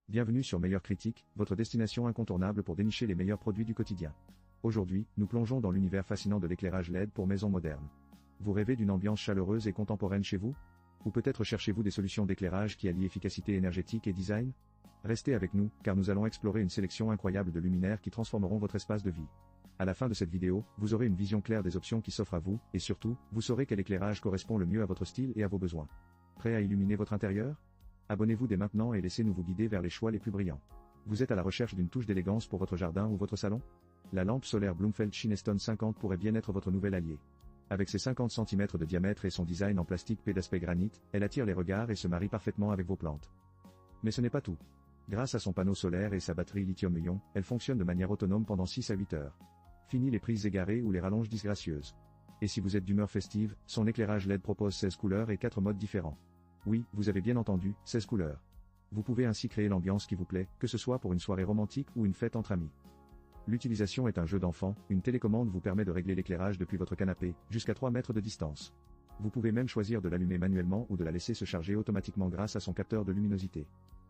Bienvenue sur Meilleure Critique, votre destination incontournable pour dénicher les meilleurs produits du quotidien. Aujourd'hui, nous plongeons dans l'univers fascinant de l'éclairage LED pour maisons modernes. Vous rêvez d'une ambiance chaleureuse et contemporaine chez vous? Ou peut-être cherchez-vous des solutions d'éclairage qui allient efficacité énergétique et design? Restez avec nous, car nous allons explorer une sélection incroyable de luminaires qui transformeront votre espace de vie. À la fin de cette vidéo, vous aurez une vision claire des options qui s'offrent à vous, et surtout, vous saurez quel éclairage correspond le mieux à votre style et à vos besoins. Prêt à illuminer votre intérieur? Abonnez-vous dès maintenant et laissez-nous vous guider vers les choix les plus brillants. Vous êtes à la recherche d'une touche d'élégance pour votre jardin ou votre salon? La lampe solaire Bloomfeld Shinestone 50 pourrait bien être votre nouvel allié. Avec ses 50 cm de diamètre et son design en plastique P d'aspect granit, elle attire les regards et se marie parfaitement avec vos plantes. Mais ce n'est pas tout. Grâce à son panneau solaire et sa batterie lithium-ion, elle fonctionne de manière autonome pendant 6 à 8 heures. Fini les prises égarées ou les rallonges disgracieuses. Et si vous êtes d'humeur festive, son éclairage LED propose 16 couleurs et 4 modes différents. Oui, vous avez bien entendu, 16 couleurs. Vous pouvez ainsi créer l'ambiance qui vous plaît, que ce soit pour une soirée romantique ou une fête entre amis. L'utilisation est un jeu d'enfant, une télécommande vous permet de régler l'éclairage depuis votre canapé, jusqu'à 3 mètres de distance. Vous pouvez même choisir de l'allumer manuellement ou de la laisser se charger automatiquement grâce à son capteur de luminosité.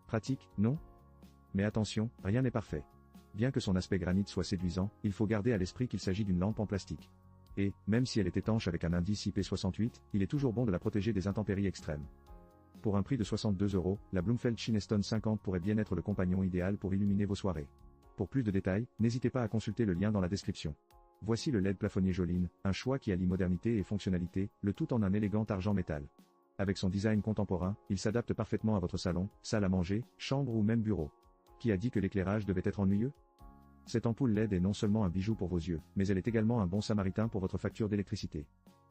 Pratique, non? Mais attention, rien n'est parfait. Bien que son aspect granit soit séduisant, il faut garder à l'esprit qu'il s'agit d'une lampe en plastique. Et, même si elle est étanche avec un indice IP68, il est toujours bon de la protéger des intempéries extrêmes. Pour un prix de 62 €, la Bloomfeld Shinestone 50 pourrait bien être le compagnon idéal pour illuminer vos soirées. Pour plus de détails, n'hésitez pas à consulter le lien dans la description. Voici le LED plafonnier Joline, un choix qui allie modernité et fonctionnalité, le tout en un élégant argent métal. Avec son design contemporain, il s'adapte parfaitement à votre salon, salle à manger, chambre ou même bureau. Qui a dit que l'éclairage devait être ennuyeux? Cette ampoule LED est non seulement un bijou pour vos yeux, mais elle est également un bon samaritain pour votre facture d'électricité.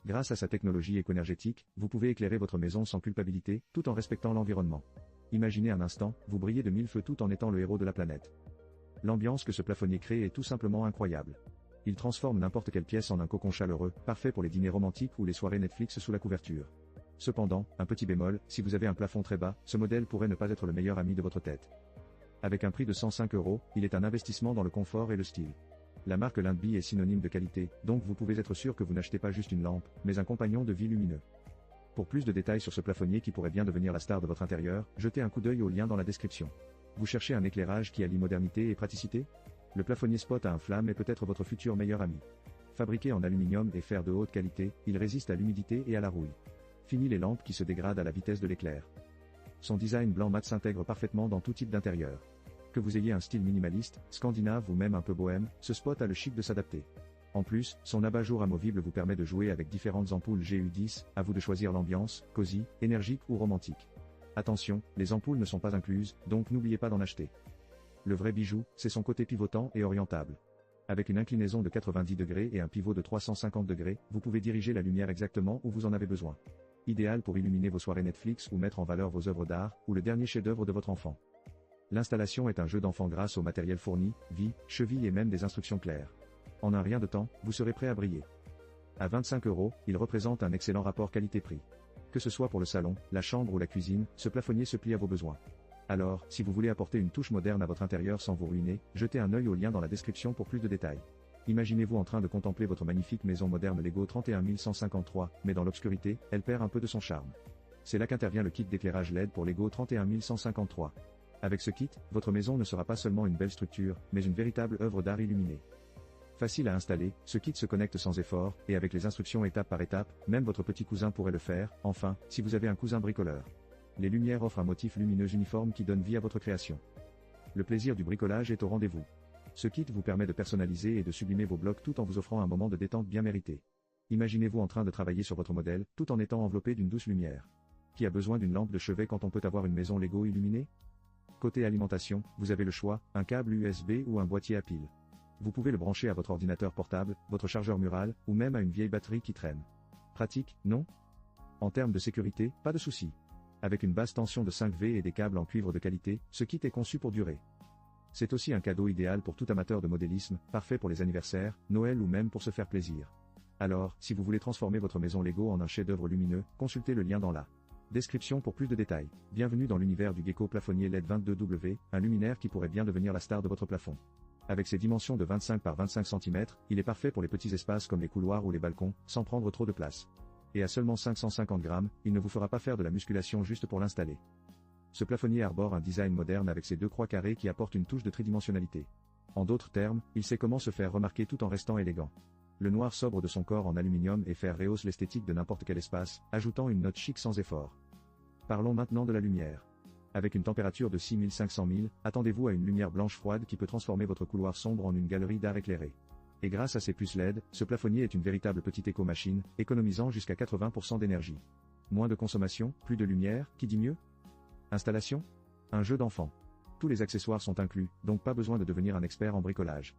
Grâce à sa technologie éco-énergétique, vous pouvez éclairer votre maison sans culpabilité, tout en respectant l'environnement. Imaginez un instant, vous brillez de 1000 feux tout en étant le héros de la planète. L'ambiance que ce plafonnier crée est tout simplement incroyable. Il transforme n'importe quelle pièce en un cocon chaleureux, parfait pour les dîners romantiques ou les soirées Netflix sous la couverture. Cependant, un petit bémol, si vous avez un plafond très bas, ce modèle pourrait ne pas être le meilleur ami de votre tête. Avec un prix de 105 €, il est un investissement dans le confort et le style. La marque Lindby est synonyme de qualité, donc vous pouvez être sûr que vous n'achetez pas juste une lampe, mais un compagnon de vie lumineux. Pour plus de détails sur ce plafonnier qui pourrait bien devenir la star de votre intérieur, jetez un coup d'œil au lien dans la description. Vous cherchez un éclairage qui allie modernité et praticité? Le plafonnier Spot à un flamme est peut-être votre futur meilleur ami. Fabriqué en aluminium et fer de haute qualité, il résiste à l'humidité et à la rouille. Fini les lampes qui se dégradent à la vitesse de l'éclair. Son design blanc mat s'intègre parfaitement dans tout type d'intérieur. Que vous ayez un style minimaliste, scandinave ou même un peu bohème, ce spot a le chic de s'adapter. En plus, son abat-jour amovible vous permet de jouer avec différentes ampoules GU10, à vous de choisir l'ambiance, cosy, énergique ou romantique. Attention, les ampoules ne sont pas incluses, donc n'oubliez pas d'en acheter. Le vrai bijou, c'est son côté pivotant et orientable. Avec une inclinaison de 90 degrés et un pivot de 350 degrés, vous pouvez diriger la lumière exactement où vous en avez besoin. Idéal pour illuminer vos soirées Netflix ou mettre en valeur vos œuvres d'art, ou le dernier chef-d'œuvre de votre enfant. L'installation est un jeu d'enfant grâce au matériel fourni, vis, chevilles et même des instructions claires. En un rien de temps, vous serez prêt à briller. À 25 €, il représente un excellent rapport qualité-prix. Que ce soit pour le salon, la chambre ou la cuisine, ce plafonnier se plie à vos besoins. Alors, si vous voulez apporter une touche moderne à votre intérieur sans vous ruiner, jetez un œil au lien dans la description pour plus de détails. Imaginez-vous en train de contempler votre magnifique maison moderne Lego 31153, mais dans l'obscurité, elle perd un peu de son charme. C'est là qu'intervient le kit d'éclairage LED pour Lego 31153. Avec ce kit, votre maison ne sera pas seulement une belle structure, mais une véritable œuvre d'art illuminée. Facile à installer, ce kit se connecte sans effort, et avec les instructions étape par étape, même votre petit cousin pourrait le faire, enfin, si vous avez un cousin bricoleur. Les lumières offrent un motif lumineux uniforme qui donne vie à votre création. Le plaisir du bricolage est au rendez-vous. Ce kit vous permet de personnaliser et de sublimer vos blocs tout en vous offrant un moment de détente bien mérité. Imaginez-vous en train de travailler sur votre modèle, tout en étant enveloppé d'une douce lumière. Qui a besoin d'une lampe de chevet quand on peut avoir une maison Lego illuminée? Côté alimentation, vous avez le choix, un câble USB ou un boîtier à piles. Vous pouvez le brancher à votre ordinateur portable, votre chargeur mural, ou même à une vieille batterie qui traîne. Pratique, non? En termes de sécurité, pas de souci. Avec une basse tension de 5V et des câbles en cuivre de qualité, ce kit est conçu pour durer. C'est aussi un cadeau idéal pour tout amateur de modélisme, parfait pour les anniversaires, Noël ou même pour se faire plaisir. Alors, si vous voulez transformer votre maison Lego en un chef-d'œuvre lumineux, consultez le lien dans la description pour plus de détails. Bienvenue dans l'univers du Gecko plafonnier LED 22W, un luminaire qui pourrait bien devenir la star de votre plafond. Avec ses dimensions de 25 par 25 cm, il est parfait pour les petits espaces comme les couloirs ou les balcons, sans prendre trop de place. Et à seulement 550 grammes, il ne vous fera pas faire de la musculation juste pour l'installer. Ce plafonnier arbore un design moderne avec ses deux croix carrées qui apportent une touche de tridimensionnalité. En d'autres termes, il sait comment se faire remarquer tout en restant élégant. Le noir sobre de son corps en aluminium et fer rehausse l'esthétique de n'importe quel espace, ajoutant une note chic sans effort. Parlons maintenant de la lumière. Avec une température de 6500 000, attendez-vous à une lumière blanche froide qui peut transformer votre couloir sombre en une galerie d'art éclairée. Et grâce à ses puces LED, ce plafonnier est une véritable petite éco-machine, économisant jusqu'à 80% d'énergie. Moins de consommation, plus de lumière, qui dit mieux? Installation? Un jeu d'enfant. Tous les accessoires sont inclus, donc pas besoin de devenir un expert en bricolage.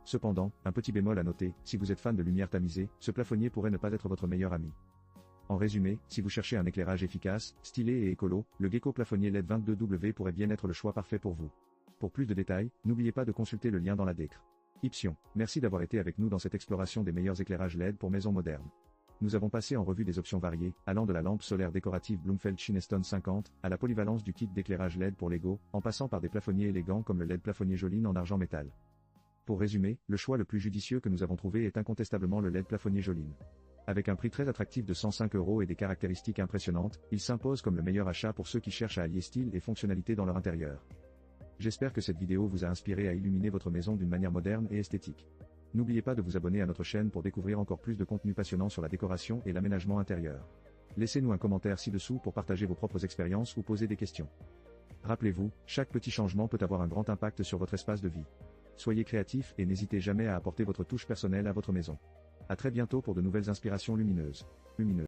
Cependant, un petit bémol à noter, si vous êtes fan de lumière tamisée, ce plafonnier pourrait ne pas être votre meilleur ami. En résumé, si vous cherchez un éclairage efficace, stylé et écolo, le Gecko plafonnier LED 22W pourrait bien être le choix parfait pour vous. Pour plus de détails, n'oubliez pas de consulter le lien dans la décre. Ipsion, merci d'avoir été avec nous dans cette exploration des meilleurs éclairages LED pour maisons modernes. Nous avons passé en revue des options variées, allant de la lampe solaire décorative Bloomfeld Chineston 50, à la polyvalence du kit d'éclairage LED pour Lego, en passant par des plafonniers élégants comme le LED plafonnier Joline en argent métal. Pour résumer, le choix le plus judicieux que nous avons trouvé est incontestablement le LED plafonnier Joline. Avec un prix très attractif de 105 € et des caractéristiques impressionnantes, il s'impose comme le meilleur achat pour ceux qui cherchent à allier style et fonctionnalité dans leur intérieur. J'espère que cette vidéo vous a inspiré à illuminer votre maison d'une manière moderne et esthétique. N'oubliez pas de vous abonner à notre chaîne pour découvrir encore plus de contenu passionnant sur la décoration et l'aménagement intérieur. Laissez-nous un commentaire ci-dessous pour partager vos propres expériences ou poser des questions. Rappelez-vous, chaque petit changement peut avoir un grand impact sur votre espace de vie. Soyez créatifs et n'hésitez jamais à apporter votre touche personnelle à votre maison. À très bientôt pour de nouvelles inspirations lumineuses.